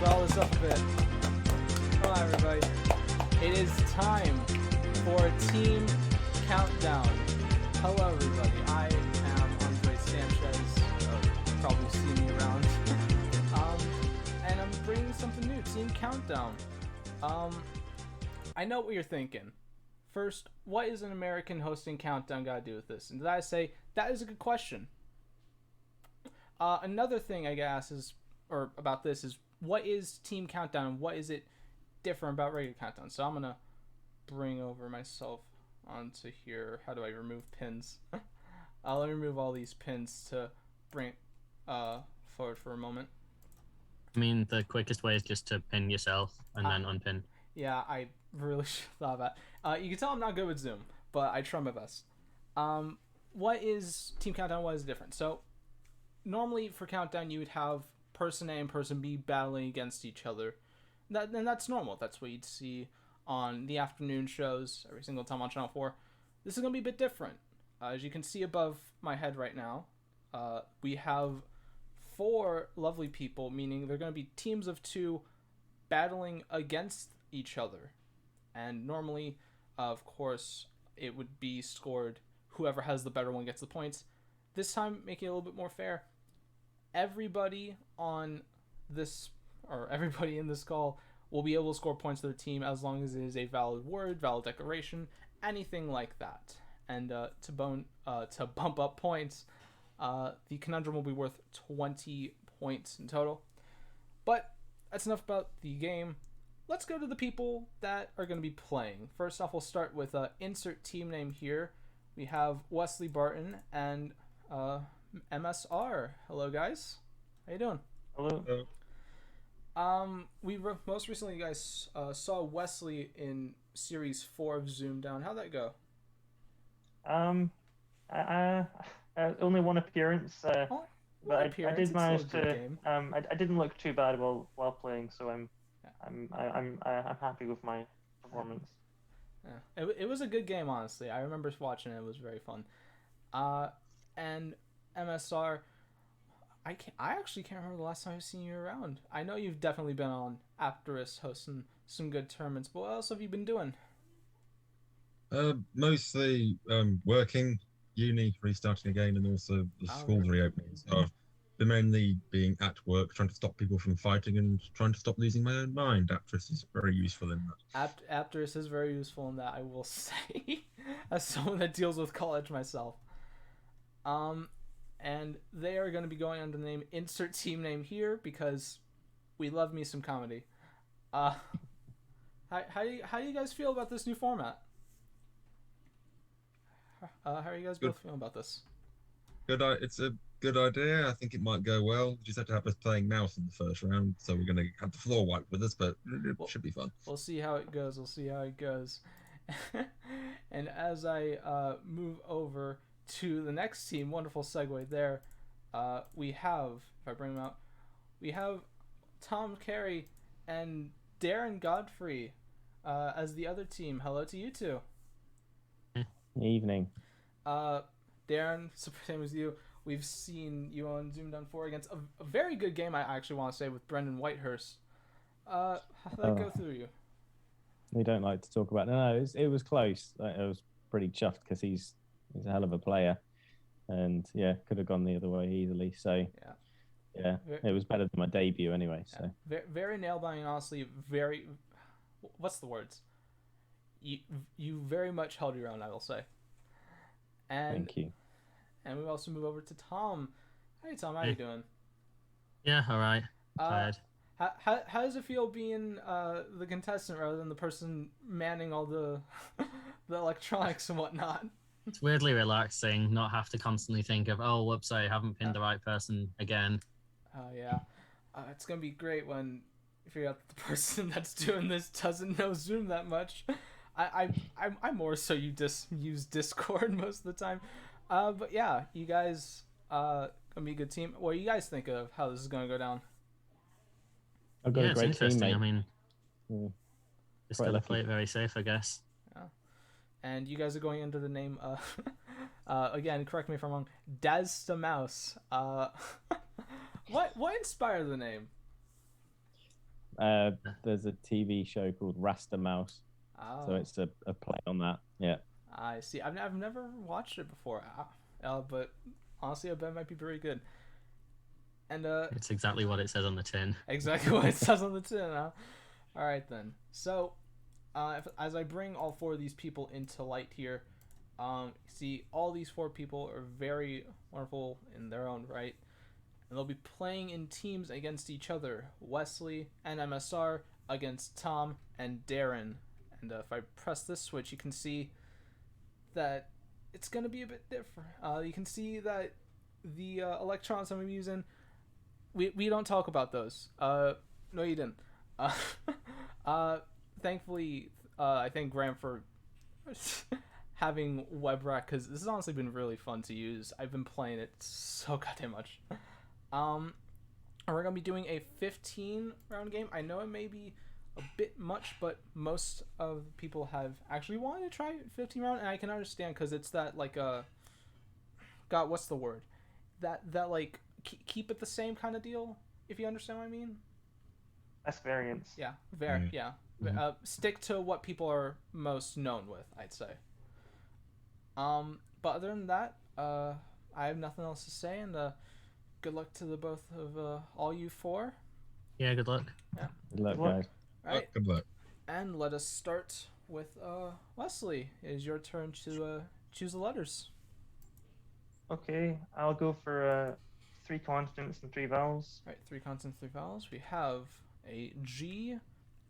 swell this up a bit. Hello, everybody. It is time for Team Countdown. Hello, everybody. I am Andre Sanchez. You've probably seen me around. And I'm bringing something new, Team Countdown. I know what you're thinking. First, what is an American hosting Countdown got to do with this? And did I say, that is a good question. Another thing I guess is, or about this is, what is Team Countdown? What is it different about regular Countdown? So I'm gonna bring over myself onto here. How do I remove pins? Let me remove all these pins to bring forward for a moment. I mean, the quickest way is just to pin yourself and then unpin. Yeah, I really should have thought of that. You can tell I'm not good with Zoom, but I try my best. What is Team Countdown? What is different? So normally for Countdown, you would have person A and person B battling against each other. And that's normal. That's what you'd see on the afternoon shows every single time on Channel 4. This is going to be a bit different. As you can see above my head right now, we have 4 lovely people, meaning they're going to be teams of 2 battling against each other. And normally, of course, it would be scored whoever has the better one gets the points. This time, making it a little bit more fair, everybody on this, or everybody in this call, will be able to score points to their team as long as it is a valid word, valid declaration, anything like that. And to bump up points, the conundrum will be worth 20 points in total. But that's enough about the game. Let's go to the people that are going to be playing. First off, we'll start with insert team name here. We have Wesley, Barton, and MSR. Hello, guys. How you doing? Hello. Most recently, you guys saw Wesley in Series 4 of Zoom Down. How'd that go? Only one appearance, but I did manage to. Game. I didn't look too bad while playing, so I'm happy with my performance. Yeah. It was a good game, honestly. I remember watching it. It was very fun. And MSR, I actually can't remember the last time I've seen you around. I know you've definitely been on Apterus hosting some good tournaments, but what else have you been doing? Mostly working, uni, restarting again, and also the schools reopening. So I've been mainly being at work, trying to stop people from fighting and trying to stop losing my own mind. Apterus is very useful in that. Apterus is very useful in that, I will say, as someone that deals with college myself. And they are going to be going under the name insert team name here because we love me some comedy. How do you guys feel about this new format? How are you guys both feeling about this? Good. It's a good idea. I think it might go well. We just have to have us playing mouse in the first round, so we're going to have the floor wiped with us, but it should be fun. We'll see how it goes. And as I move over to the next team, wonderful segue there. We have, if I bring them out, we have Tom, Carey, and Darren, Godfrey as the other team. Hello to you two. Evening. Darren, same as you. We've seen you on Zoom Down 4 against a very good game, I actually want to say, with Brendan Whitehurst. How did that go through you? We don't like to talk about it. No, it was close. I was pretty chuffed because he's a hell of a player. And, yeah, could have gone the other way easily. So, yeah, it was better than my debut anyway. So very, very nail-biting, honestly. Very, what's the words? You very much held your own, I will say. And, thank you. And we also move over to Tom. Hey, Tom, how you doing? Yeah, all right. Tired. How does it feel being the contestant rather than the person manning all the electronics and whatnot? It's weirdly relaxing, not have to constantly think of, oh, whoops, I haven't pinned the right person again. Yeah. It's going to be great when you figure out that the person that's doing this doesn't know Zoom that much. I more so use Discord most of the time. But yeah, you guys gonna be a good team. What do you guys think of how this is gonna go down? I've got a great it's interesting. teammate. I mean, just gotta play it very safe, I guess. Yeah. And you guys are going under the name again, correct me if I'm wrong, Daz the Mouse. What inspired the name? There's a TV show called Rasta Mouse, so it's a play on that. Yeah. I see. I've never watched it before, but honestly, I bet it might be very good. And it's exactly what it says on the tin. Exactly what it says on the tin, huh? All right then. So, as I bring all 4 of these people into light here, see all these 4 people are very wonderful in their own right, and they'll be playing in teams against each other. Wesley and MSR against Tom and Darren. And if I press this switch, you can see that it's gonna be a bit different. You can see that the electrons I'm using. We don't talk about those. No, you didn't. Thankfully, I thank Graham for having WebRack, because this has honestly been really fun to use. I've been playing it so goddamn much. And we're gonna be doing a 15-round game. I know it may be a bit much, but most of the people have actually wanted to try 15-round, and I can understand, because it's that like God, what's the word? That like keep it the same kind of deal, if you understand what I mean. Less variance. Yeah, yeah. Stick to what people are most known with, I'd say. But other than that, I have nothing else to say, and good luck to the both of all you 4. Yeah, good luck. Yeah. Good luck, guys. All right. Good luck. And let us start with Wesley. It is your turn to choose the letters. Okay, I'll go for 3 consonants and 3 vowels. All right, 3 consonants, 3 vowels. We have a G,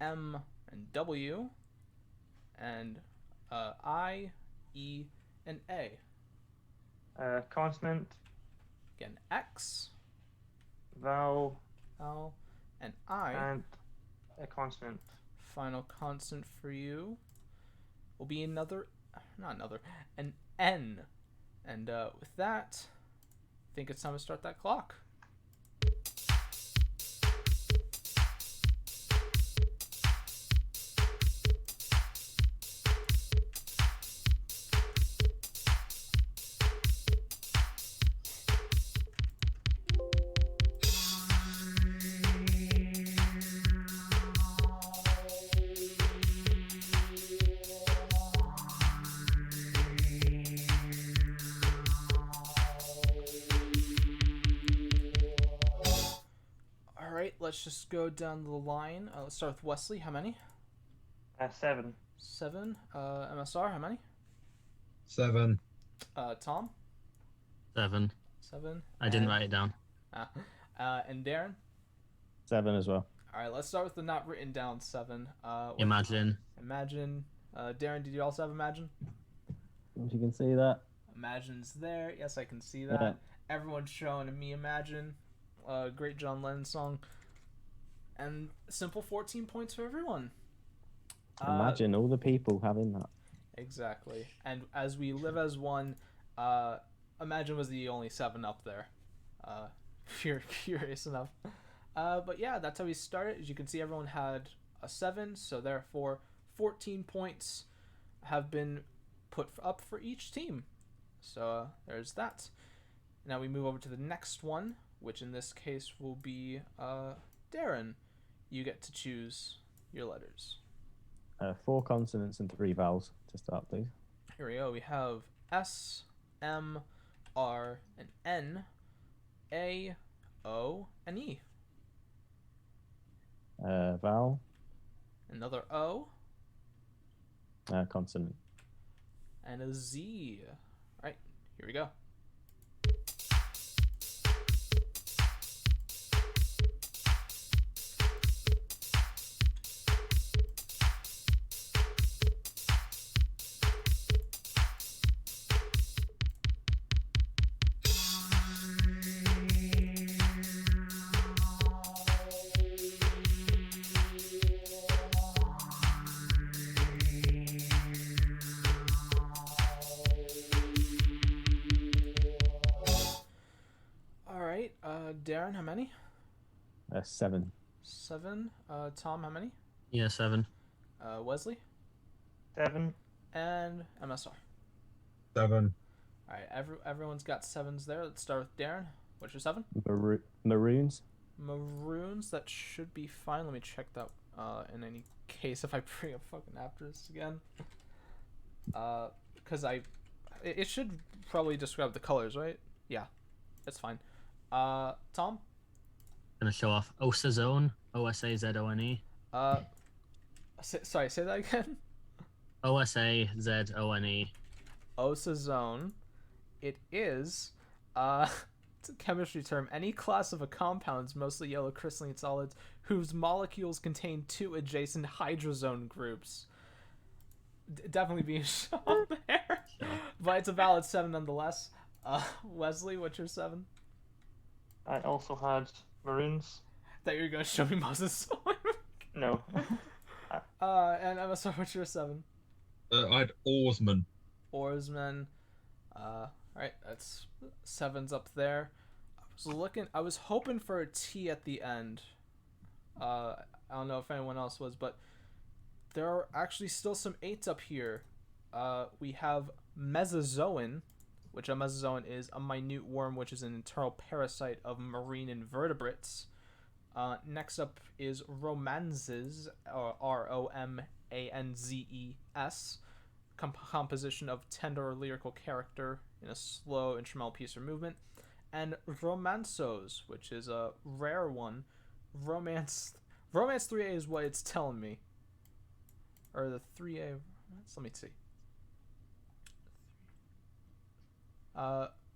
M, and W, and I, E, and A. Consonant, Again, X, vowel, and I. and a consonant. Final consonant for you will be an N. And with that, I think it's time to start that clock. Let's just go down the line. Let's start with Wesley. How many? 7. 7. MSR. How many? 7. Tom. 7. 7. I didn't write it down. And Darren. 7 as well. All right. Let's start with the not written down 7. Imagine. Imagine. Darren, did you also have Imagine? If you can see that. Imagine's there. Yes, I can see that. Yeah. Everyone's showing me Imagine. Great John Lennon song. And simple 14 points for everyone. Imagine all the people having that. Exactly. And as we live as one, Imagine was the only 7 up there. If you're curious enough. But yeah, that's how we started. As you can see, everyone had a 7, so therefore 14 points have been put up for each team. So there's that. Now we move over to the next one, which in this case will be Darren. You get to choose your letters. 4 consonants and 3 vowels to start, please. Here we go. We have S, M, R, and N, A, O, and E. Vowel. Another O. Consonant. And a Z. All right, here we go. Darren, how many? 7. 7. Tom, how many? Yeah, 7. Wesley? 7. And MSR. 7. All right, everyone's got 7s there. Let's start with Darren. What's your 7? Maroons. Maroons, that should be fine. Let me check that in any case if I bring up fucking Aptris again. Because it should probably describe the colors, right? Yeah, that's fine. Tom? Gonna show off Osazone, Osazone. Sorry, say that again. Osazone. Osazone. It is it's a chemistry term. Any class of a compounds, mostly yellow crystalline solids, whose molecules contain two adjacent hydrazone groups. Definitely being shown there. Sure. But it's a valid 7 nonetheless. Wesley, what's your 7? I also had maroons. That you're going to show me Moses. No. And MSR, what's your 7? I had oarsman. Oarsman. Alright, that's 7's up there. I was hoping for a T at the end. I don't know if anyone else was, but there are actually still some 8's up here. We have Mesozoan, which a mesozoan is a minute worm, which is an internal parasite of marine invertebrates. Next up is romanzes, or Romanzes, composition of tender or lyrical character in a slow instrumental piece or movement. And romansos, which is a rare one. Romance 3A is what it's telling me. Or the 3A, let me see.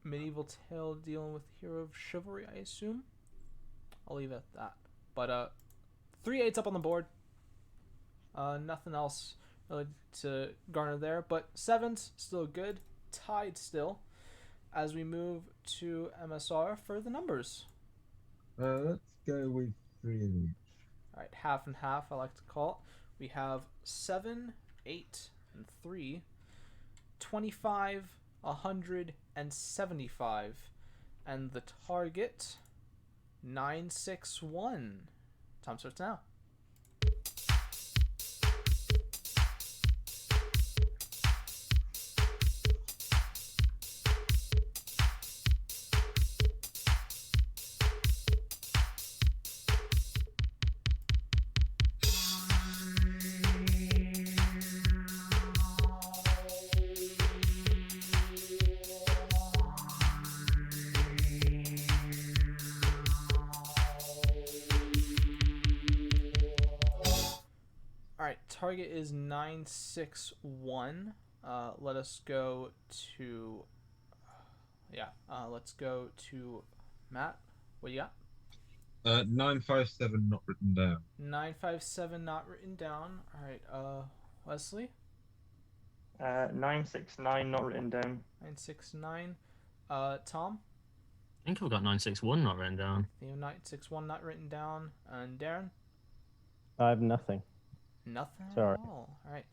Medieval tale dealing with hero of chivalry, I assume. I'll leave it at that. But 3/8 up on the board. Nothing else really to garner there. But 7's still good. Tied still. As we move to MSR for the numbers. Let's go with 3 in each. Alright, half and half, I like to call it. We have 7, 8, and 3. 25, 175. And the target, 961. Time starts now. Target is 961. Let us go to let's go to Matt. What do you got? 957 not written down. 957 not written down. All right. Wesley. 969 not written down. 969. Tom. I think I've got 961 not written down. 961 not written down. And Darren. I have nothing. Nothing Sorry. at all. All right.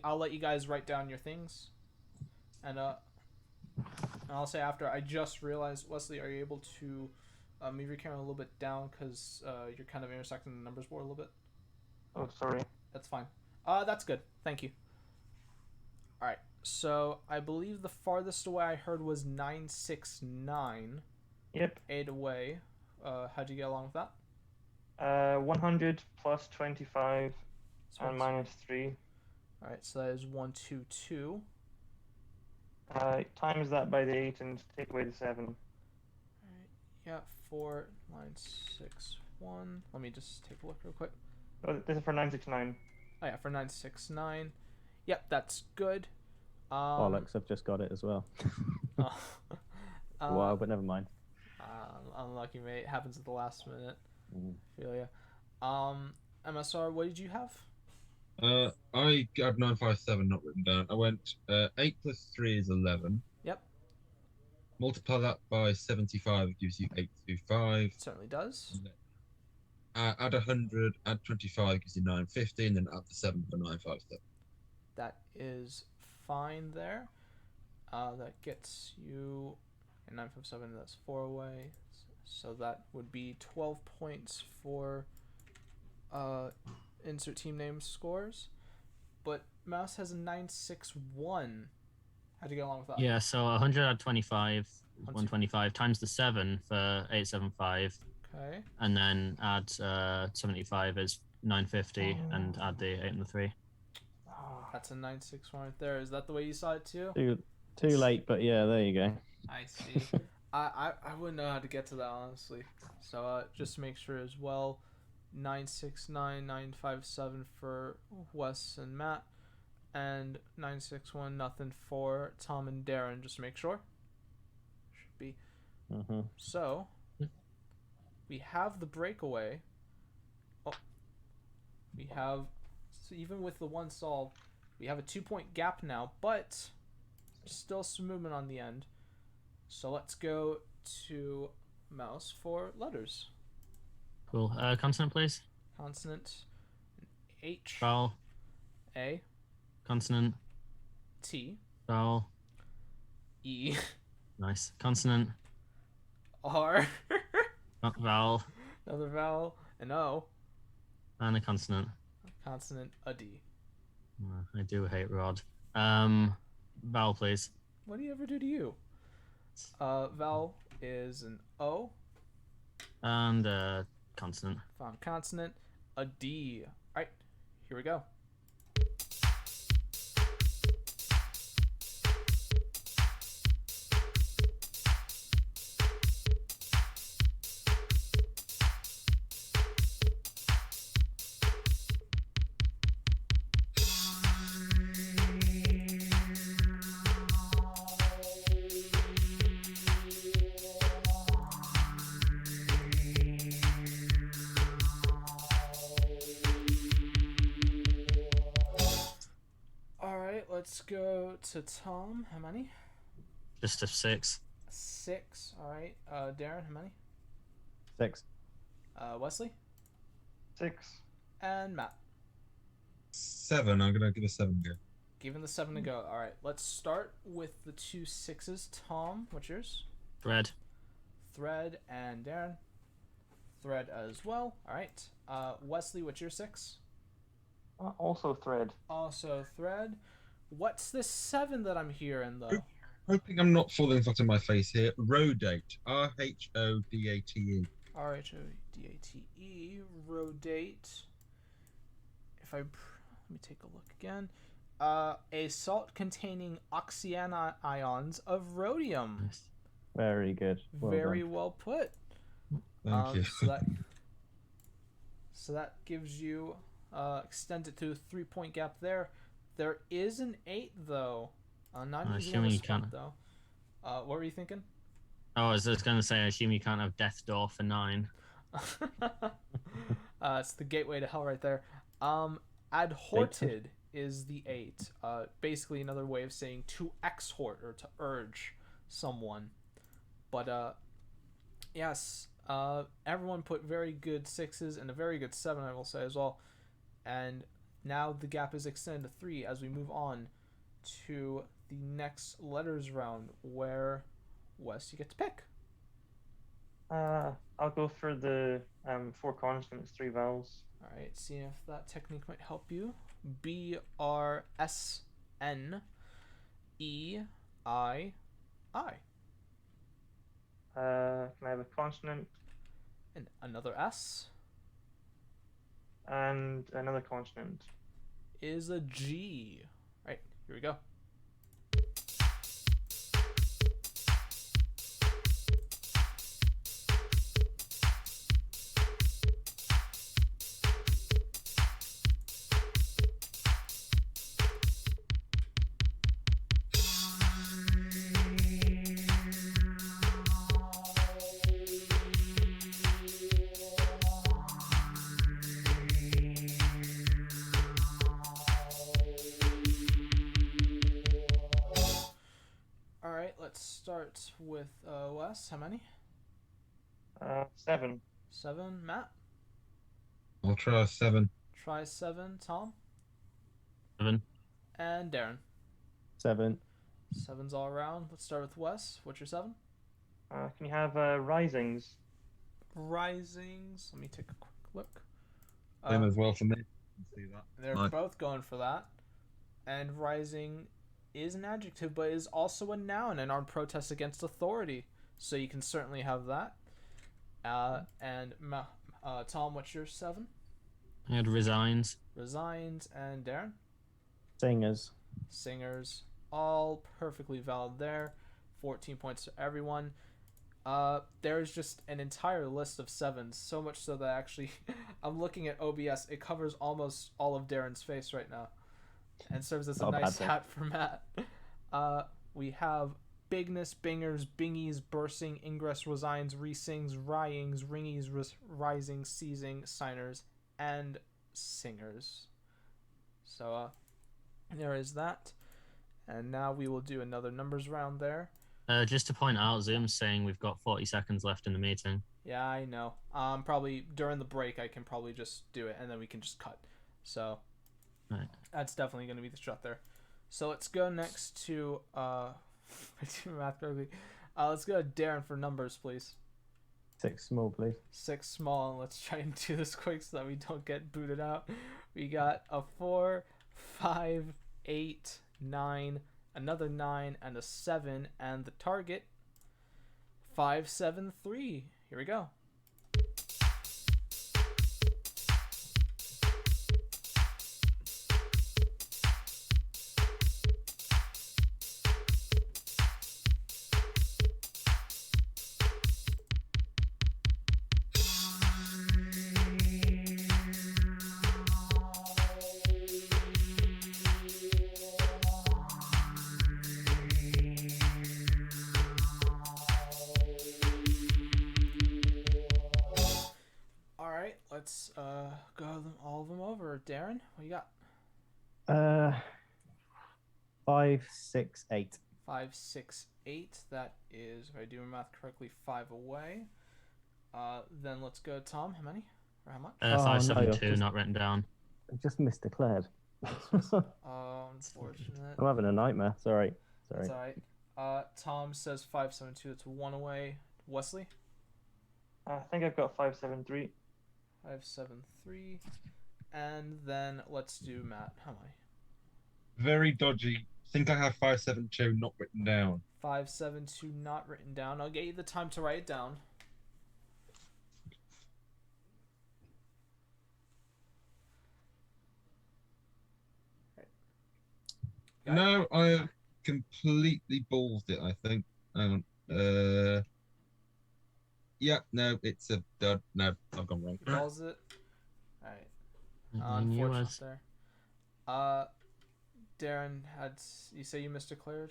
I'll let you guys write down your things, and I'll say after. I just realized, Wesley, are you able to move your camera a little bit down because you're kind of intersecting the numbers board a little bit? Oh, sorry. That's fine. That's good. Thank you. All right. So I believe the farthest away I heard was 969. Yep. 8 away. How'd you get along with that? 100 plus 25 So and minus 3. All right, so that is 122. Times that by the 8 and take away the 7. All right, yeah, 4961. Let me just take a look real quick. Oh, this is for 969. Oh yeah, for 969. Yep, that's good. Alex, I've just got it as well. Wow, but never mind. Unlucky, mate. Happens at the last minute. Feel ya. MSR, what did you have? I had 957 not written down. I went 8 plus 3 is 11. Yep. Multiply that by 75, it gives you 825. It certainly does. Add 100, add 25 gives you 950, and then add the 7 for 957. That is fine there. That gets you 957. That's 4 away. So that would be 12 points for insert team name scores. But Mouse has a 961. How'd you get along with that? Yeah, so 100 add 25, 125 times the 7 for 875. Okay. And then add 75 is 950, and add the 8 and the 3. That's a 961 right there. Is that the way you saw it too? Too late, but yeah, there you go. I see. I wouldn't know how to get to that honestly. So just to make sure as well, 969 957 for Wes and Matt, and 961 nothing for Tom and Darren. Just to make sure. Should be. So we have the breakaway. Oh, we have. So even with the one solve, we have a 2-point gap now, but still some movement on the end. So let's go to mouse for letters. Cool. Consonant, please. Consonant. H. Vowel. A. Consonant. T. Vowel. E. Nice. Consonant. R. Vowel. Another vowel. An O. And a consonant. Consonant. A D. I do hate Rod. Vowel, please. What do you ever do to you? Vowel is an O. And consonant. Found consonant. A D. Alright, here we go. Let's go to Tom. How many? Just a 6. 6. All right. Darren, how many? 6. Wesley? 6. And Matt? 7. I'm gonna give a 7 go. Giving the 7 to go. All right. Let's start with the 2 6s. Tom, what's yours? Thread. Thread and Darren. Thread as well. All right. Wesley, what's your 6? Also thread. Also thread. What's this 7 that I'm hearing though? Hoping I'm not falling flat on my face here. Rodate. RHODATE. RHODATE. Rodate. Let me take a look again. A salt containing oxyanions of rhodium. Nice. Very good. Very well put. Thank you. So that gives you extended to a 3-point gap there. There is an 8 though. Not using on the spot though. What were you thinking? Oh, I was just going to say, I assume you can't have Death Door for 9. It's the gateway to hell right there. Adhorted is the 8. Basically another way of saying to exhort or to urge someone. But yes, everyone put very good 6s and a very good 7, I will say as well. And now the gap is extended to 3 as we move on to the next letters round, where Wes, you get to pick. I'll go for the 4 consonants, 3 vowels. All right, seeing if that technique might help you. BRSNEII. Can I have a consonant? And another S. And another consonant. Is a G. All right, here we go. Start with Wes. How many? 7. 7. Matt? I'll try a 7. Try 7. Tom? 7. And Darren? 7. 7's all around. Let's start with Wes. What's your 7? Can you have risings? Risings. Let me take a quick look. Same as well for me. See that. They're both going for that. And rising is an adjective, but is also a noun and armed protest against authority. So you can certainly have that. And Tom, what's your 7? I had resigns. Resigns. And Darren? Singers. Singers. All perfectly valid there. 14 points to everyone. There's just an entire list of 7s, so much so that actually I'm looking at OBS. It covers almost all of Darren's face right now and serves as a nice hat for Matt. We have bigness, bingers, bingies, bursing, ingress, resigns, resings, ryings, ringies, rising, seizing, signers, and singers. So there is that. And now we will do another numbers round there. Just to point out, Zoom's saying we've got 40 seconds left in the meeting. Yeah, I know. Probably during the break I can probably just do it and then we can just cut. So right. That's definitely going to be the strat there. So let's go next to I do math correctly. Let's go to Darren for numbers, please. 6 small, please. 6 small, and let's try and do this quick so that we don't get booted out. We got a 4, 5, 8, 9, another 9, and a 7, and the target 5, 7, 3. Here we go. Let's go all of them over. Darren, what you got? 5, 6, 8. 5, 6, 8. That is, if I do my math correctly, 5 away. Then let's go, Tom. How many? Or how much? 5, 7, 2, not written down. I just misdeclared. Oh, unfortunate. I'm having a nightmare. Sorry. That's all right. Tom says 5, 7, 2. It's 1 away. Wesley? I think I've got 5, 7, 3. 5, 7, 3. And then let's do Matt. How many? Very dodgy. Think I have 5, 7, 2 not written down. 5, 7, 2 not written down. I'll get you the time to write it down. No, I have completely ballsed it, I think. Yeah, no, it's a dud. No, I've gone wrong. Balls it. Alright. I knew I Unfortunate was... there. Darren, you say you misdeclared?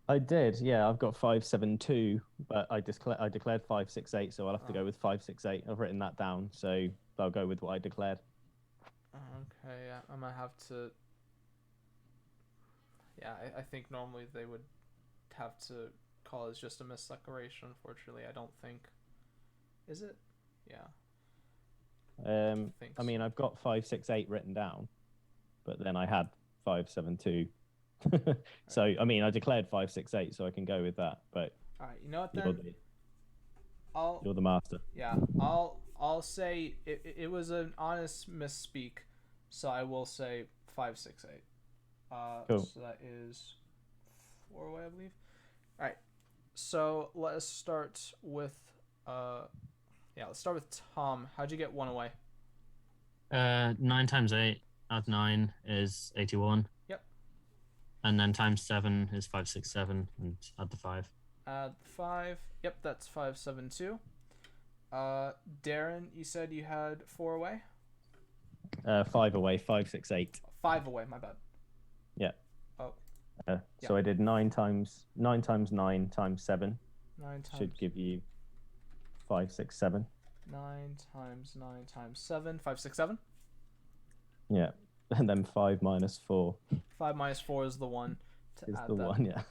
I did, yeah. I've got 5, 7, 2, but I declared 5, 6, 8, so I'll have to go with 5, 6, 8. I've written that down, so I'll go with what I declared. Okay, yeah. I might have to... Yeah, I think normally they would have to call it just a misdeclaration. Unfortunately, I don't think... Is it? Yeah. I mean, I've got 5, 6, 8 written down, but then I had 5, 7, 2. So, I mean, I declared 5, 6, 8, so I can go with that. But all right, you know what then? You're the master. Yeah, I'll say it was an honest misspeak, so I will say 5, 6, 8. Cool. So that is 4 away, I believe. All right. So let's start with let's start with Tom. How'd you get 1 away? 9 times 8 add 9 is 81. Yep. And then times 7 is 5, 6, 7, and add the 5. Add 5. Yep, that's 5, 7, 2. Darren, you said you had 4 away? 5 away, 5, 6, 8. 5 away, my bad. Yeah. Oh. So I did 9 times 9 times 9 times 7. 9 times... Should give you 5, 6, 7. 9 times 9 times 7. 5, 6, 7? Yeah. And then 5 minus 4. 5 minus 4 is the one to add that. Yeah.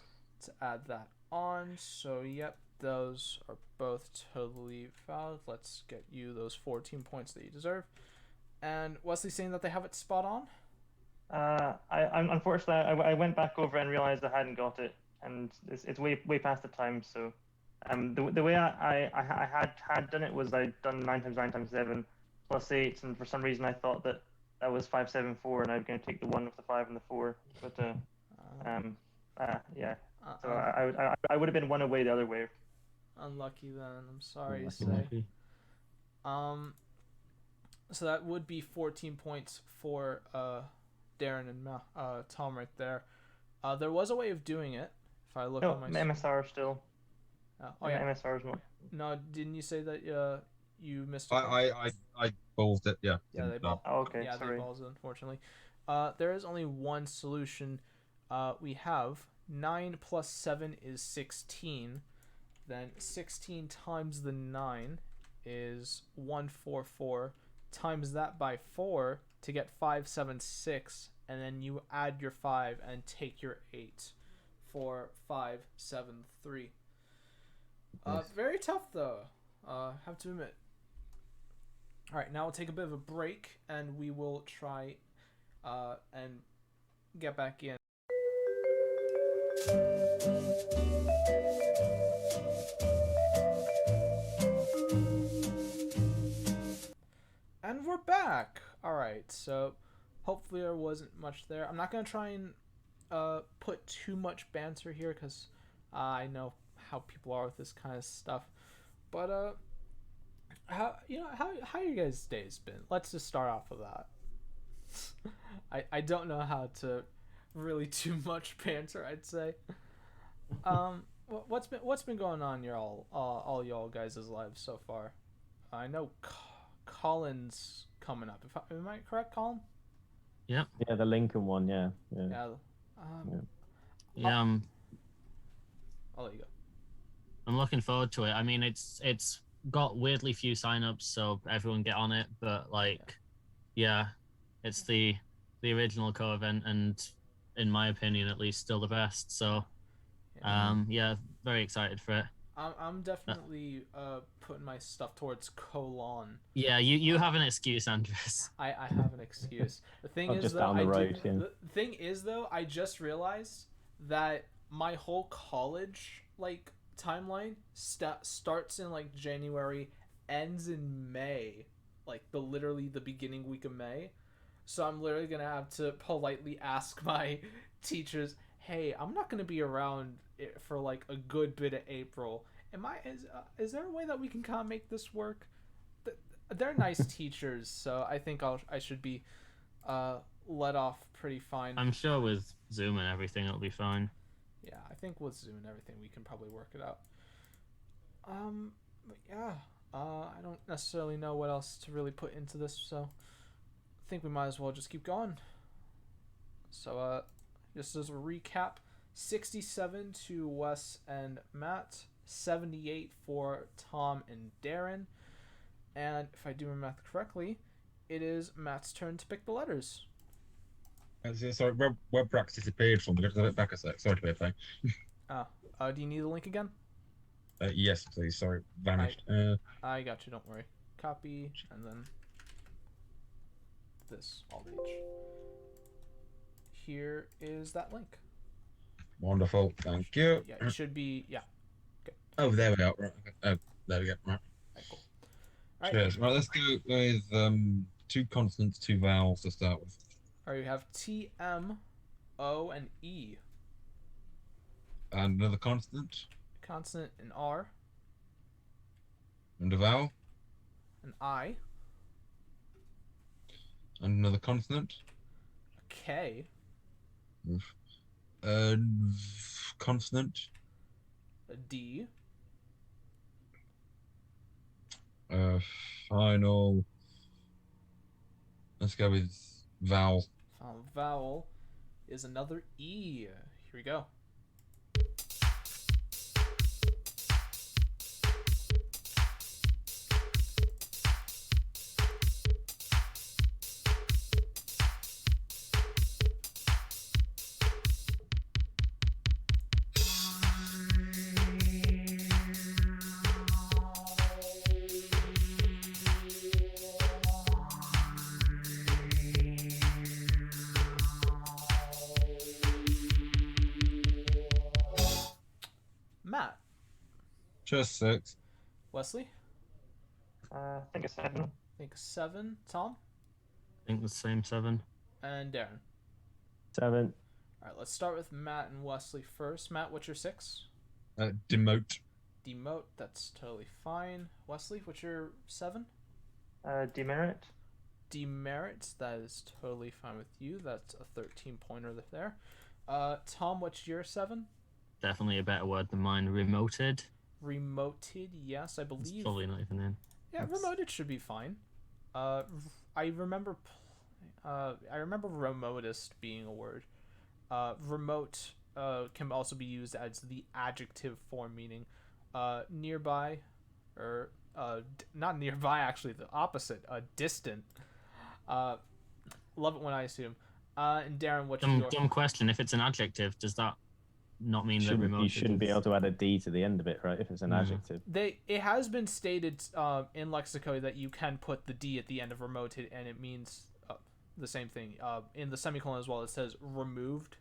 To add that on. So, yep, those are both totally valid. Let's get you those 14 points that you deserve. And Wesley saying that they have it spot on? Unfortunately, I went back over and realized I hadn't got it, and it's way past the time. So, the way I had done it was I'd done 9 times 9 times 7 plus 8, and for some reason I thought that was 5, 7, 4, and I was going to take the 1 with the 5 and the 4. But yeah. So I would have been 1 away the other way. Unlucky then. I'm sorry to Unlucky. say. So that would be 14 points for Darren and Tom right there. There was a way of doing it. If I look No, on my MSR still. oh yeah. MSR is not. No, didn't you say that you missed? I ballsed it. Yeah. Yeah, they ball. Oh, okay, Yeah, sorry. they balls. Unfortunately, there is only one solution. We have 9 plus 7 is 16. Then 16 times the 9 is 144. Times that by 4 to get 576, and then you add your 5 and take your 8 for 573. Very tough though. Have to admit. All right, now we'll take a bit of a break, and we will try and get back in. And we're back. All right, so hopefully there wasn't much there. I'm not gonna try and put too much banter here because I know how people are with this kind of stuff. But how you guys' days been? Let's just start off with that. I don't know how to really too much banter, I'd say. What's been going on in all y'all guys' lives so far? I know Colin's coming up. Am I correct, Colin? Yeah. Yeah, the Lincoln one. Yeah. I'll let you go. I'm looking forward to it. I mean, it's got weirdly few signups, so everyone get on it. But it's the original co-event, and in my opinion, at least, still the best. So, very excited for it. I'm definitely putting my stuff towards Colon. Yeah, you have an excuse, Andres. I have an excuse. The thing is, just though, down the road, yeah. the thing is, though, I just realized that my whole college timeline starts in January, ends in May, literally the beginning week of May. So I'm literally gonna have to politely ask my teachers, "Hey, I'm not gonna be around for a good bit of April. Is there a way that we can kind of make this work?" They're nice teachers, so I think I should be let off pretty fine. I'm sure with Zoom and everything, it'll be fine. Yeah, I think with Zoom and everything, we can probably work it out. But yeah, I don't necessarily know what else to really put into this, so I think we might as well just keep going. So, just as a recap, 67 to Wes and Matt, 78 for Tom and Darren, and if I do my math correctly, it is Matt's turn to pick the letters. Sorry, web practice disappeared from me. Go to back a sec. Sorry to be a pain. Do you need the link again? Yes, please. Sorry, vanished. I got you. Don't worry. Copy and then this all page. Here is that link. Wonderful. Thank you. Yeah, it should be. Yeah. Okay. Oh, there we go. Right. Oh, there we go. Right. Right, cool. All right. Cheers. Right, let's go with 2 consonants, 2 vowels to start with. All right, we have T, M, O, and E. And another consonant. Consonant, an R. And a vowel. An I. And another consonant. A K. Consonant. A D. Final. Let's go with vowel. Vowel is another E. Here we go. Matt. Just 6. Wesley. I think it's 7. I think 7. Tom. I think the same 7. And Darren. 7. All right, let's start with Matt and Wesley first. Matt, what's your 6? Demote. demote. That's totally fine. Wesley, what's your 7? Demerit. Demerit. That is totally fine with you. That's a 13 pointer there. Tom, what's your 7? Definitely a better word than mine. Remoted. Remoted, yes, I believe. It's probably not even in. Yeah, remoted should be fine. I remember remotest being a word. Remote can also be used as the adjective form, meaning nearby, or not nearby, actually, the opposite, distant. Love it when I assume. And Darren, what's your... Dumb question. If it's an adjective, does that not mean that remoted you shouldn't be able to add a D to the end of it, right? If it's an adjective. It has been stated in Lexico that you can put the D at the end of remoted, and it means the same thing. In the semicolon as well, it says removed.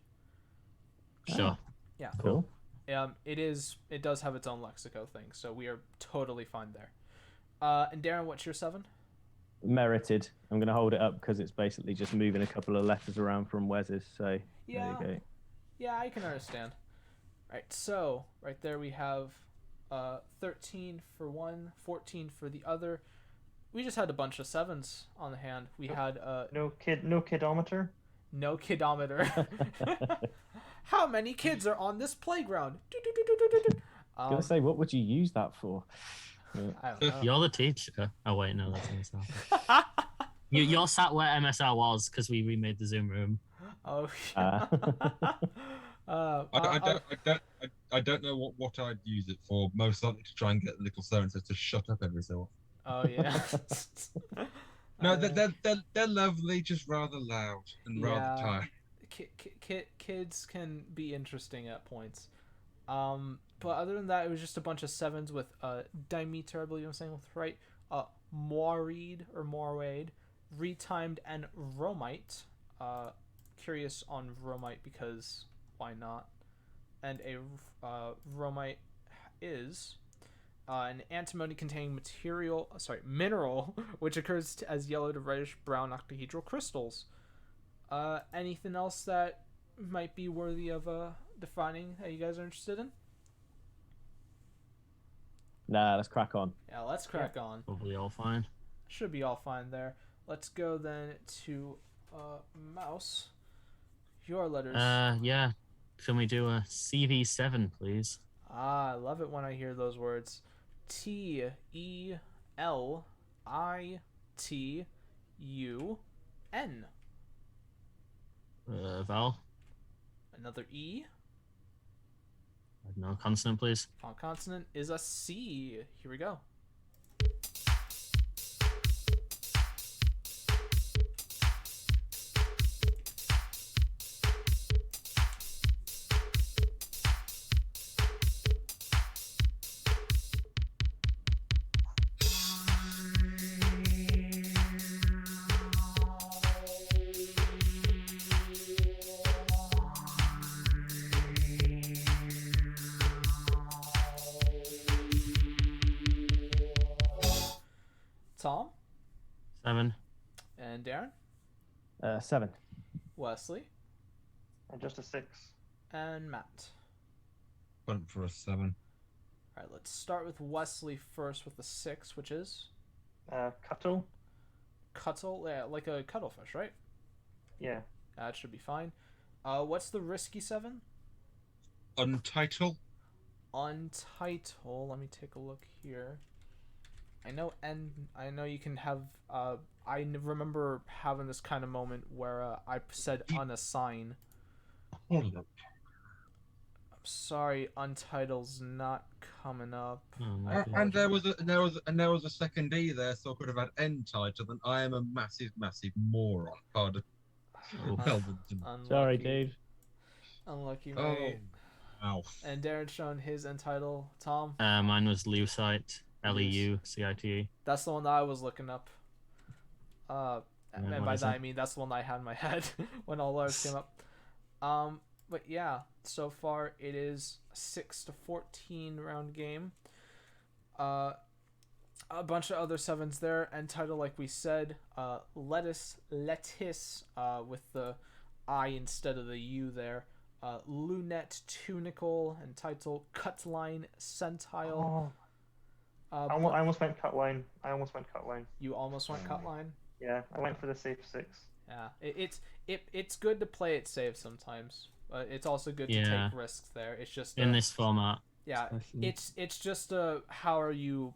Sure. Yeah. Cool. It does have its own Lexico thing, so we are totally fine there. And Darren, what's your 7? Merited. I'm going to hold it up because it's basically just moving a couple of letters around from Wes's. So yeah. There you go. Yeah, I can understand. Right, so right there we have 13 for one, 14 for the other. We just had a bunch of 7s on the hand. We had no kidometer. No kidometer. How many kids are on this playground? I was gonna say, what would you use that for? I don't know. You're the teacher. Oh wait, no, that's MSR. You're sat where MSR was because we remade the Zoom room. Oh. Yeah. I don't know what I'd use it for. Most likely to try and get little so-and-so to shut up every so Oh often. yeah. No, they're lovely, just rather loud and rather tired. Kids can be interesting at points. But other than that, it was just a bunch of 7s with Dimeter, I believe I'm saying right. Moireed or Morwade, Retimed, and Romite. Curious on Romite because why not? And a Romite is an antimony containing mineral which occurs as yellow to reddish brown octahedral crystals. Anything else that might be worthy of defining that you guys are interested in? Nah, let's crack on. Yeah, let's crack on. Probably all fine. Should be all fine there. Let's go then to Mouse. Your letters. Yeah. Can we do a CV7, please? I love it when I hear those words. TELITUN. Val? Another E. No, consonant, please. Final consonant is a C. Here we go. Tom? 7. And Darren? 7. Wesley? And just a 6. And Matt? Went for a 7. Alright, let's start with Wesley first with the 6, which is? Cuttle. Cuttle? Yeah, like a cuttlefish, right? Yeah. That should be fine. What's the risky 7? Untitled. Untitled. Let me take a look here. I know you can have I remember having this kind of moment where I said unassign. Hold up. I'm sorry, Untitled's not coming up. And there was a second E there, so I could have had Entitled, and I am a massive moron. Pardon. Sorry, Dave. Unlucky, mate. Ow. And Darren shown his Entitled. Tom? Mine was Leucite. Leucite. That's the one that I was looking up. And by that I mean that's the one that I had in my head when all ours came up. But yeah, so far it is a 6-14 round game. A bunch of other 7s there. Entitled, like we said, lettuce, with the I instead of the U there. Lunette Tunicle and title Cutline Centile. Oh, I almost went cut line. You almost went Cutline? Yeah, I went for the safe 6. Yeah, it's good to play it safe sometimes. It's also good to take risks there. It's just in this format. Yeah, Especially. it's just how are you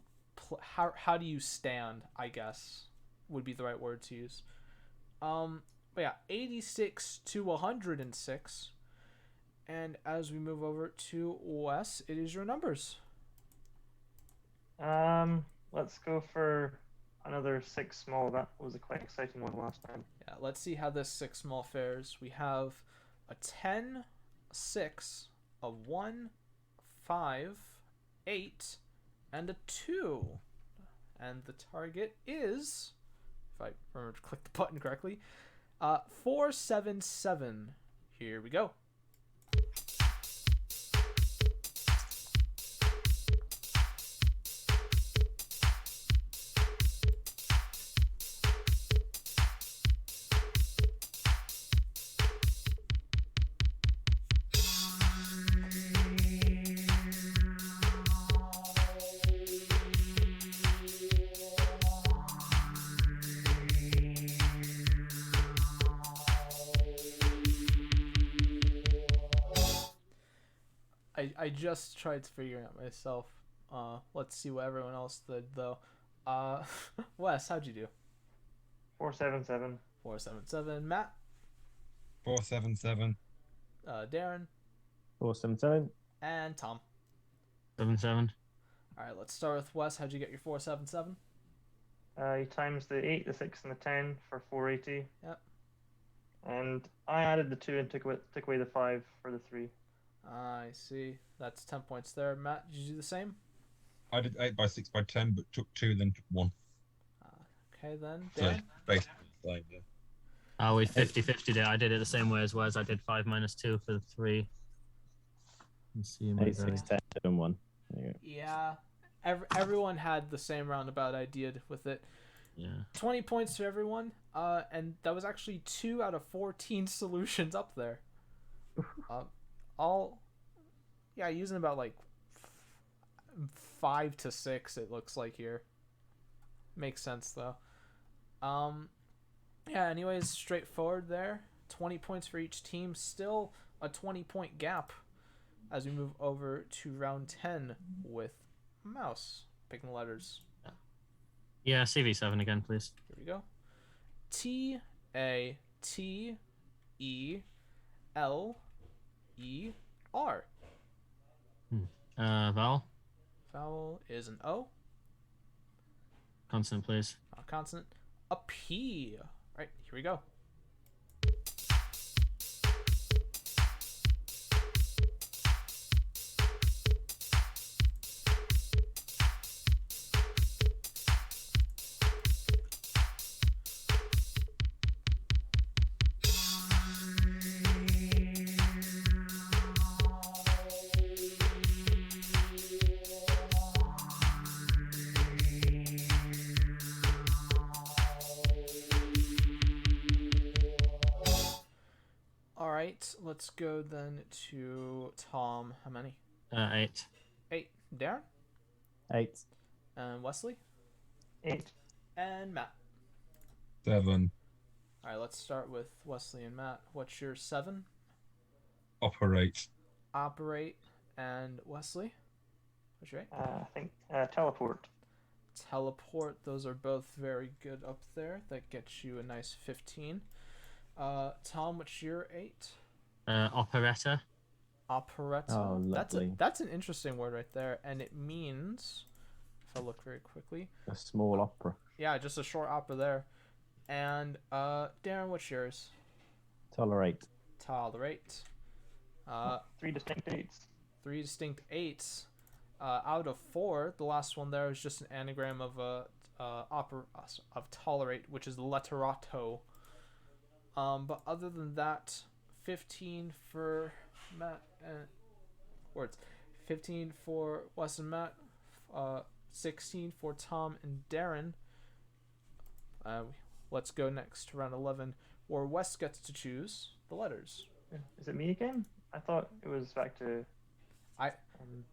how do you stand, I guess would be the right word to use. But yeah, 86 to 106. And as we move over to Wes, it is your numbers. Let's go for another 6 small. That was a quite exciting one last time. Yeah, let's see how this 6 small fares. We have a 10, a 6, a 1, 5, 8, and a 2. And the target is, if I remember to click the button correctly, 477. Here we go. I just tried to figure it out myself. Let's see what everyone else did though. Wes, how'd you do? 477. 477. Matt. 477. Darren. 477. And Tom. 7-7. All right, let's start with Wes. How'd you get your 477? You times the 8, the 6, and the 10 for 480. Yep. And I added the 2 and took away the 5 for the 3. I see. That's 10 points there. Matt, did you do the same? I did 8 by 6 by 10, but took 2, then took 1. Okay, then. So Darren? basically the same, yeah. We 50-50 there. I did it the same way as Wes. I did 5 minus 2 for the 3. Let's see. 8, 6, 10, 7, 1. Yeah. Everyone had the same roundabout idea with it. Yeah. 20 points to everyone. And that was actually 2 out of 14 solutions up there. Using about like 5 to 6 it looks like here. Makes sense though. Anyways, straightforward there. 20 points for each team. Still a 20-point gap as we move over to round 10 with Mouse picking the letters. Yeah, CV7 again, please. Here we go. Tateler. Vowel. Vowel is an O. Consonant, please. Consonant. A P. Right, here we go. Let's go then to Tom. How many? 8. 8. Darren? 8. And Wesley? 8. And Matt? 7. Alright, let's start with Wesley and Matt. What's your 7? Operate. Operate. And Wesley? What's your 8? I think teleport. Teleport. Those are both very good up there. That gets you a nice 15. Tom, what's your 8? Operetta. Operetta. Oh, lovely. That's an interesting word right there, and it means, if I look very quickly, A small opera. Yeah, just a short opera there. And Darren, what's yours? Tolerate. Tolerate. 3 distinct 8s. 3 distinct 8s. Out of 4, the last one there is just an anagram of of tolerate, which is letterato. But other than that, 15 for Matt and words. 15 for Wes and Matt. 16 for Tom and Darren. Let's go next to round 11, where Wes gets to choose the letters. Is it me again? I thought it was back to.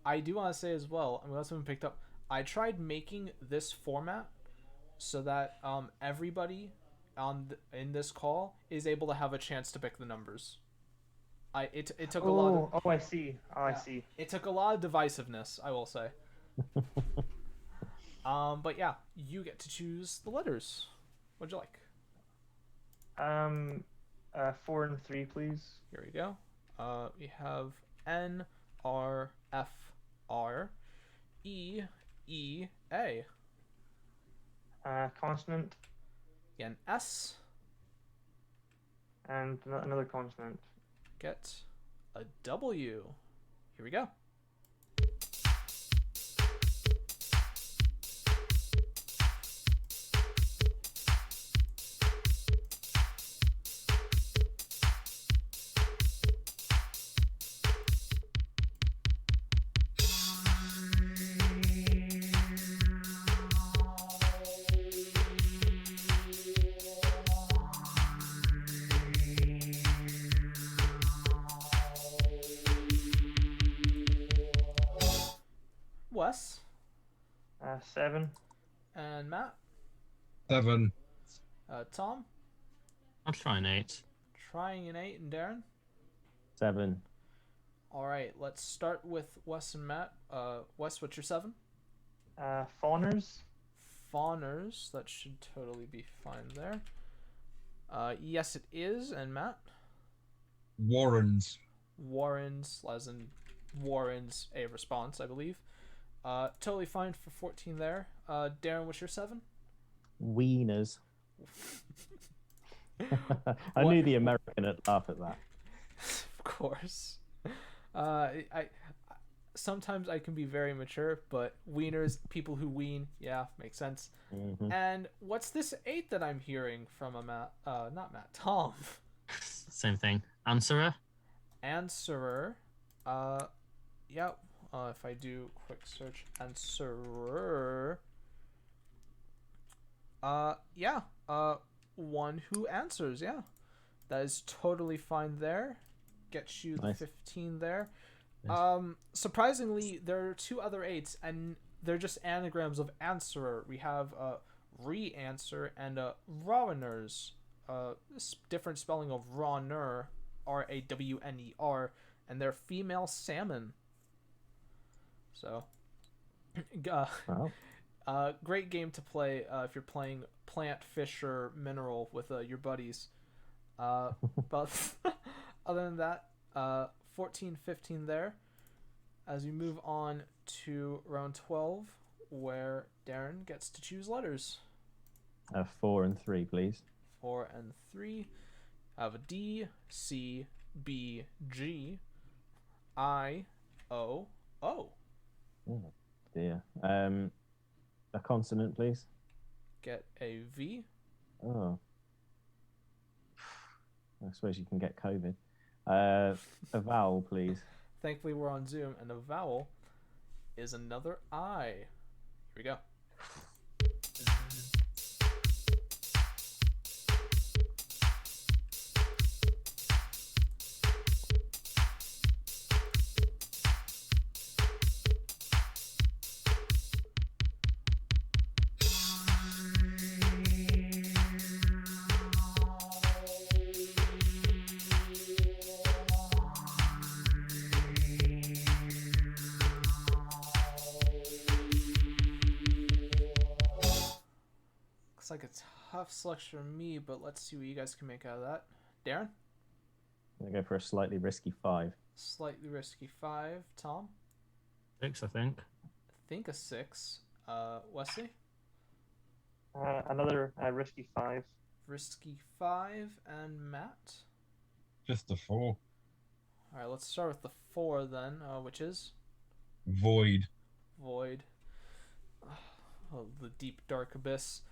I do want to say as well, I'm also picked up. I tried making this format so that everybody in this call is able to have a chance to pick the numbers. It took a lot of, I see. I see. It took a lot of divisiveness, I will say. But yeah, you get to choose the letters. What'd you like? 4 and 3, please. Here we go. We have N, R, F, R, E, E, A. Consonant. Again, S. And another consonant. Get a W. Here we go. Wes. 7. And Matt. 7. Tom. I'll try an 8. Trying an 8, and Darren. 7. All right, let's start with Wes and Matt. Wes, what's your 7? Fawners. Fawners. That should totally be fine there. Yes, it is. And Matt? Warrens. Warrens, as in Warrens, a response, I believe. Totally fine for 14 there. Darren, what's your 7? Wieners. I knew the American would laugh at that. Of course. I sometimes I can be very mature, but wieners, people who wean, yeah, makes sense. Mm-hmm. And what's this 8 that I'm hearing from a Matt? Not Matt, Tom. Same thing. Answerer. Answerer. Yeah. If I do quick search, answerer. Yeah. One who answers. Yeah, that is totally fine there. Gets you Nice. the 15 there. Nice. Surprisingly, there are 2 other 8s, and they're just anagrams of answerer. We have re-answer and rawners. Different spelling of rawner, R-A-W-N-E-R, and they're female salmon. So, Wow. great game to play if you're playing plant, fish, or mineral with your buddies. But other than that, 14, 15 there. As we move on to round 12, where Darren gets to choose letters. 4 and 3, please. 4 and 3. I have a D, C, B, G, I, O, O. Oh, dear. A consonant, please. Get a V. Oh. I suppose you can get COVID. A vowel, please. Thankfully, we're on Zoom, and a vowel is another I. Here we go. Like a tough selection for me, but let's see what you guys can make out of that. Darren? I'm going to go for a slightly risky 5. Slightly risky 5. Tom? 6, I think. I think a 6. Wesley? Another risky 5. Risky 5. And Matt? Just a 4. Alright, let's start with the 4 then, which is? Void. Void. Oh, the deep dark abyss.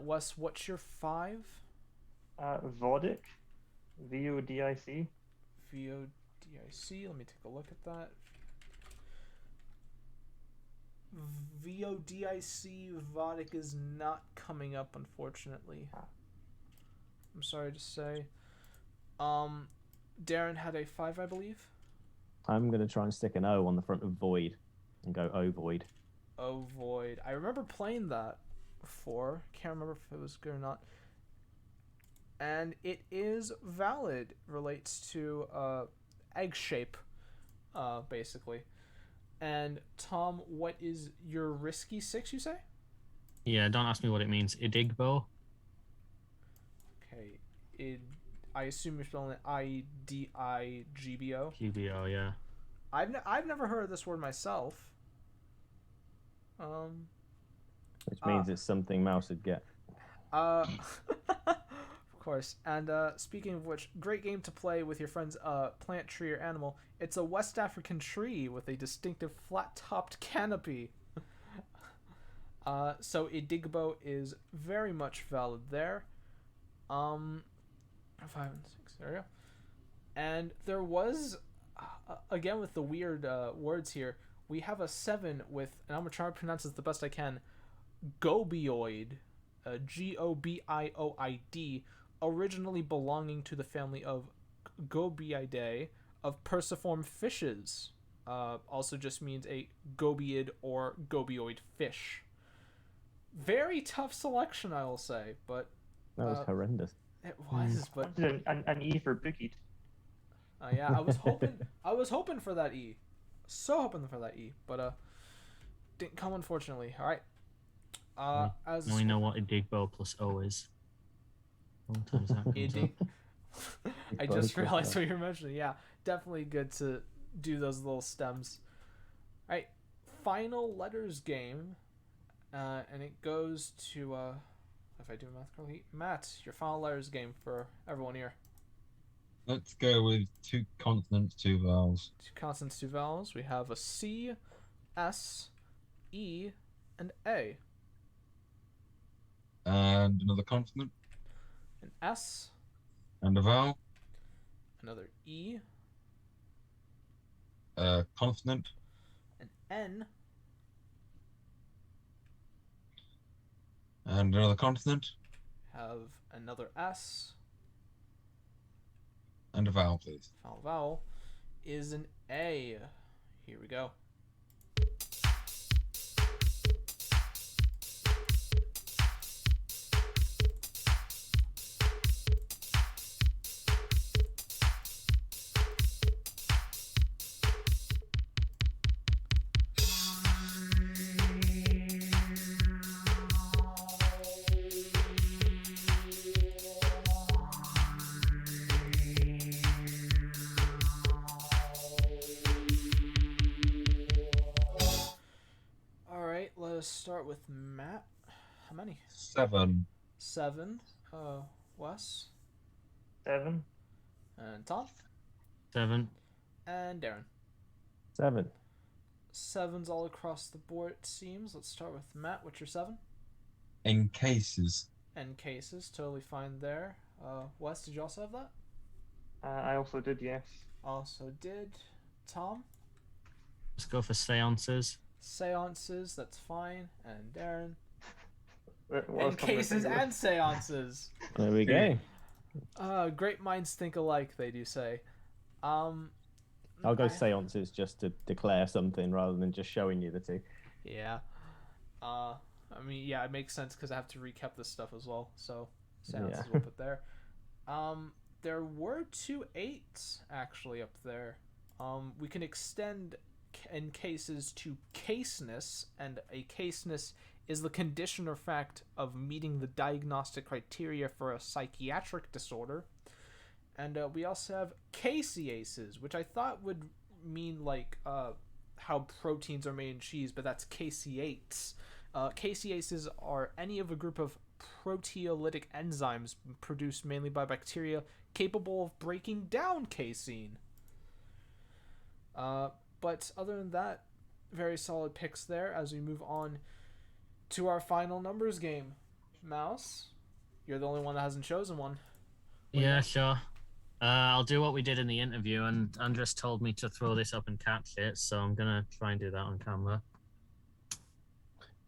Wes, what's your 5? Vodic. V-O-D-I-C. V-O-D-I-C. Let me take a look at that. V-O-D-I-C. Vodic is not coming up, unfortunately. I'm sorry to say. Darren had a 5, I believe. I'm going to try and stick an O on the front of void and go O void. O void. I remember playing that before. Can't remember if it was good or not. And it is valid. Relates to egg shape, basically. And Tom, what is your risky 6, you say? Yeah, don't ask me what it means. Idigbo. Okay. I assume you're spelling it Idigbo. GBO, yeah. I've never heard of this word myself. Which means it's something Mouse would get. Of course. And speaking of which, great game to play with your friends. Plant, tree, or animal. It's a West African tree with a distinctive flat-topped canopy. So Idigbo is very much valid there. 5 and 6. There we go. And there was, again with the weird words here, we have a 7 with, and I'm going to try to pronounce this the best I can, Gobioid, Gobioid, originally belonging to the family of Gobiidae of perciform fishes. Also just means a gobiid or gobioid fish. Very tough selection, I will say, but That was horrendous. it was. But an E for bookied. yeah, I was hoping for that E, so hoping for that E, but didn't come, unfortunately. All right. As Now we know what Idigbo plus O is. What times that comes up. I just realized what you're mentioning. Yeah, definitely good to do those little stems. All right, final letters game, and it goes to if I do math correctly, Matt, your final letters game for everyone here. Let's go with 2 consonants, 2 vowels. 2 consonants, 2 vowels. We have a C, S, E, and A. And another consonant. An S. And a vowel. Another E. Consonant. An N. And another consonant. Have another S. And a vowel, please. Final vowel is an A. Here we go. Start with Matt. How many? 7. 7. Wes. 7. And Tom. 7. And Darren. 7. 7's all across the board, it seems. Let's start with Matt. What's your 7? In cases. And cases, totally fine there. Wes, did you also have that? I also did, yes. Also did. Tom. Let's go for seances. Seances, that's fine. And Darren. And cases and seances. There we go. Great minds think alike, they do say. I'll go seances just to declare something rather than just showing you the 2. Yeah. I mean, yeah, it makes sense because I have to recap this stuff as well. So seances we'll put there. There were 2 8s actually up there. We can extend in cases to caseness, and a caseness is the condition or fact of meeting the diagnostic criteria for a psychiatric disorder. And we also have caseases, which I thought would mean like how proteins are made in cheese, but that's caseates. Caseases are any of a group of proteolytic enzymes produced mainly by bacteria capable of breaking down casein. But other than that, very solid picks there as we move on to our final numbers game. Mouse, you're the only one that hasn't chosen one. Yeah, sure. I'll do what we did in the interview, and Andres told me to throw this up and catch it, so I'm going to try and do that on camera.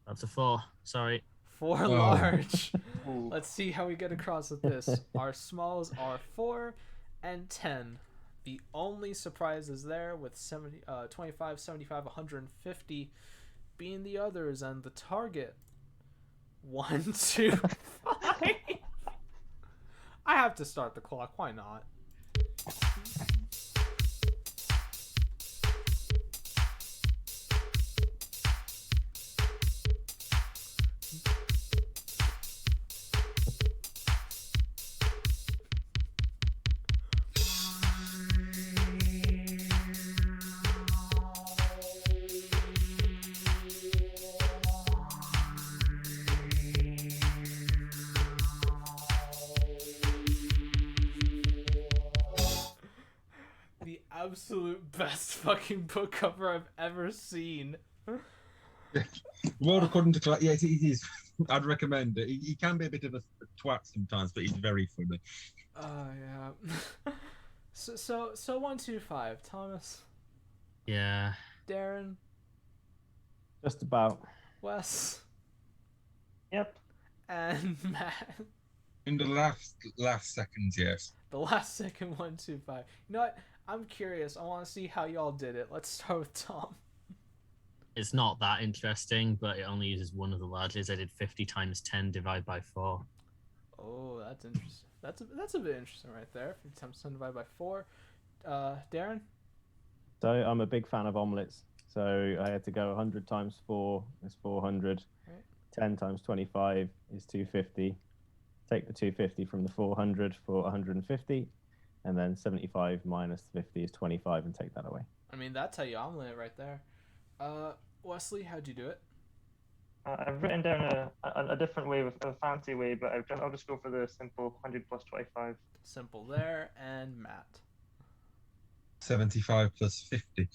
That's a 4. Sorry. 4 large. Let's see how we get across with this. Our smalls are 4 and 10. The only surprises there with 25, 75, 150 being the others, and the target 1, 2, 5. I have to start the clock. Why not? Absolute best fucking book cover I've ever seen. World according to Clark. Yes, he is. I'd recommend it. He can be a bit of a twat sometimes, but he's very funny. Yeah. So 125. Thomas. Yeah. Darren. Just about. Wes. Yep. And Matt. In the last seconds, yes. The last second 125. You know what? I'm curious. I want to see how y'all did it. Let's start with Tom. It's not that interesting, but it only uses one of the largest. I did 50 times 10 divided by 4. Oh, that's interesting. That's a bit interesting right there. 50 times 10 divided by 4. Darren? So I'm a big fan of omelets. So I had to go 100 times 4 is 400. Right. 10 times 25 is 250. Take the 250 from the 400 for 150. And then 75 minus 50 is 25, and take that away. I mean, that's how you omelet it right there. Wesley, how'd you do it? I've written down a different way, a fancy way, but I'll just go for the simple 100 plus 25. Simple there, and Matt. 75 plus 50.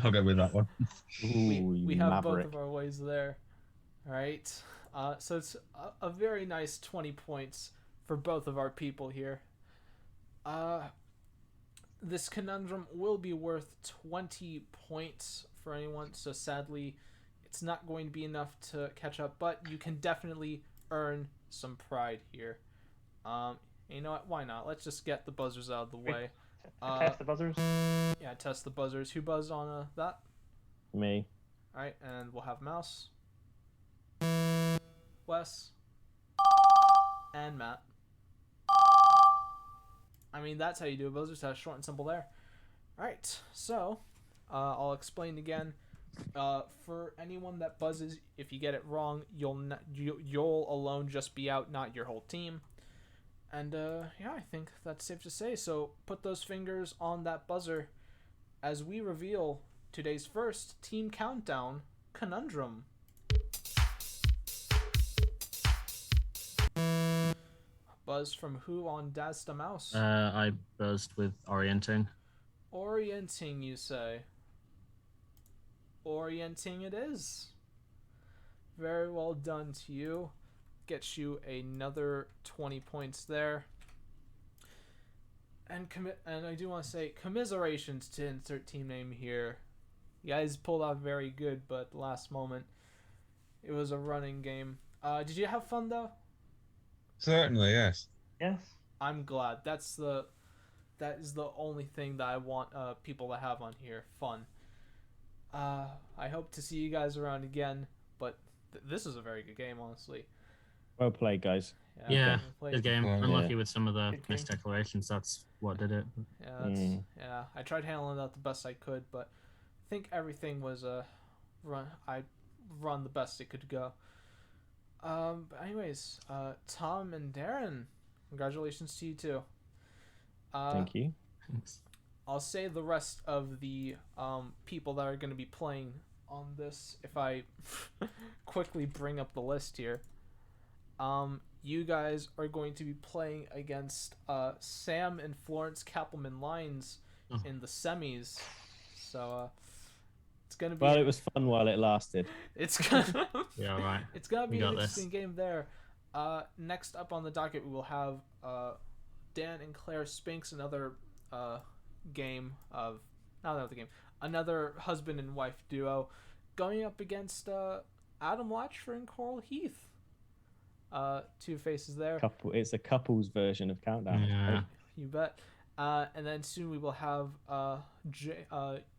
I'll go with that one. Ooh, we have maverick. both of our ways there. All right. So it's a very nice 20 points for both of our people here. This conundrum will be worth 20 points for anyone, so sadly it's not going to be enough to catch up, but you can definitely earn some pride here. You know what, why not? Let's just get the buzzers out of the way. Test the buzzers? Yeah, test the buzzers. Who buzzed on that? Me. Alright, and we'll have Mouse, Wes, and Matt. I mean, that's how you do a buzzer, so short and simple there. Alright, so I'll explain again. For anyone that buzzes, if you get it wrong, you'll alone just be out, not your whole team. And yeah, I think that's safe to say. So put those fingers on that buzzer as we reveal today's first team countdown conundrum. Buzz from who on Daz the Mouse? I buzzed with orienting. Orienting, you say? Orienting it is. Very well done to you. Gets you another 20 points there. And I do want to say commiserations to insert team name here. You guys pulled off very good, but at the last moment it was a running game. Did you have fun though? Certainly, yes. Yes. I'm glad. That is the only thing that I want people to have on here. Fun. I hope to see you guys around again, but this is a very good game, honestly. Well played, guys. Yeah, good game. Well, Unlucky with some of the missed declarations. That's what did it. Yeah, yeah. I tried handling that the best I could, but I think everything was run. I run the best it could go. But anyways, Tom and Darren, congratulations to you too. Thank you. Thanks. I'll say the rest of the people that are going to be playing on this if I quickly bring up the list here. You guys are going to be playing against Sam and Florence Kappelman Lines in the semis. So it's gonna be. Well, it was fun while it lasted. It's gonna. Yeah, all right. It's gonna be an interesting this game there. Next up on the docket, we will have Dan and Claire Spinks, another game of another husband and wife duo, going up against Adam Latchford and Coral Heath. Two faces there. It's a couple's version of Countdown. Yeah. You bet. And then soon we will have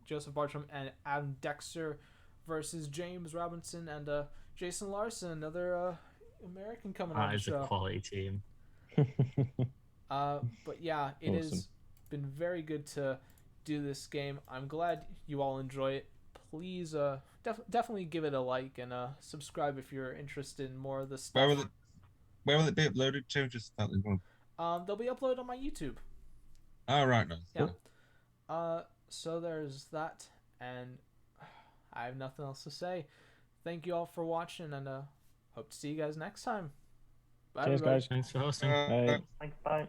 Joseph Bartram and Adam Dexter versus James Robinson and Jason Larson, another American coming on the show. That is a quality team. But yeah, it has been very good to do this game. I'm glad you all enjoy it. Please definitely give it a like and subscribe if you're interested in more of the stuff. Where will it be uploaded to? Just that one. They'll be uploaded on my YouTube. Oh, right, no. Yeah. So there's that, and I have nothing else to say. Thank you all for watching, and hope to see you guys next time. Bye, Cheers, everybody. guys. Thanks for hosting. Bye. Thanks, bye.